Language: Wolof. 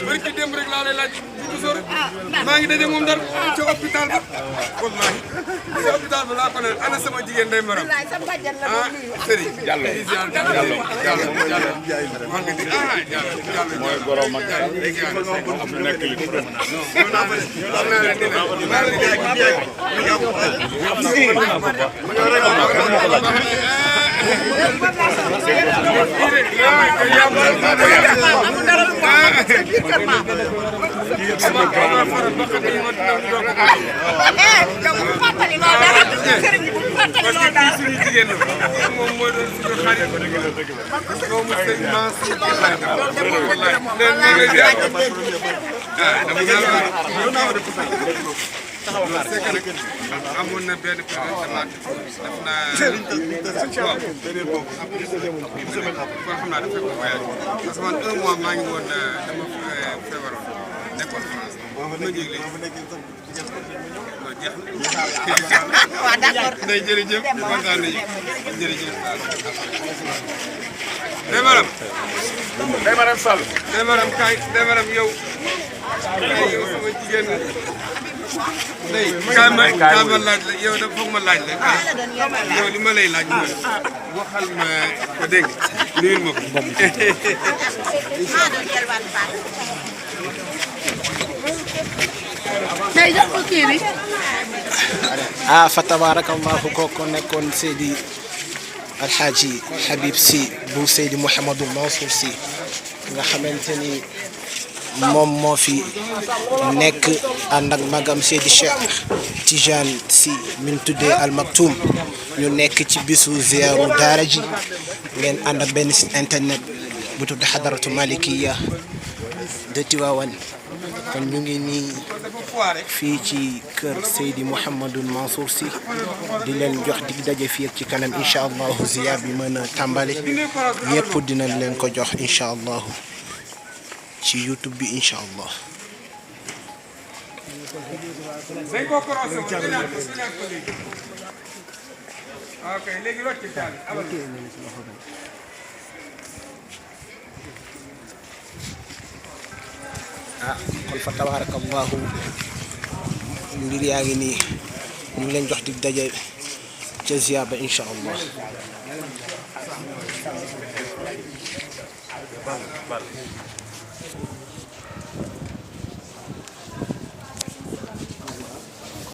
barki dem rek laa lay laaj maa ngi daje moom dara ci hôpital ba wallahi ci hôpital ba laa ko ne ana sama jigéen day maram sëriñ Diallo man nga di Diallo mooy borom mag am nekk li amoon na benn période dama def naa waaw xam naa dafa ko voyage parce que man 1 mois maa ngi woon dama feebaroon nekkoon France ma jóg léegi non jeex na waaw d'accord ndey jërëjëf kontaan nañu jërëjëf Ndeye Maram Ndeye Maram Sall Ndeye Maram kay Ndeye Maram yow sama jigéen kaay ma laaj la yow dafa foog ma laaj la yow li ma lay laaj mooy waxal ma ko dégg nuyul ma ko fa tabarakallahu kooku nekkoon Seydi Alxaaji Habib Sy bu Seydi Mouhamadou Mansour Sy nga xamante ni moom moo fi nekk ànd ak magam Seydi Cheikh Tidiane Sy min tuddee Al Maktoum ñu nekk ci bisu ziyaaru daara ji ngeen ànd ak benn site internet bu tudd Hadaratu Malikiya de Tivaouane kon ñu ngi nii fii ci kër Seydi Mouhamadou Mansour Sy di leen jox dig daje fii ak ci kanam incha allahu ziyaar bi mën a tàmbali yëpp dinañ leen ko jox incha allahu ci YouTube bi incha allah. kon fa tabarakallahu mbir yaa ngi nii ñu ngi leen jox dig daje ca ziyaar ba incha allah.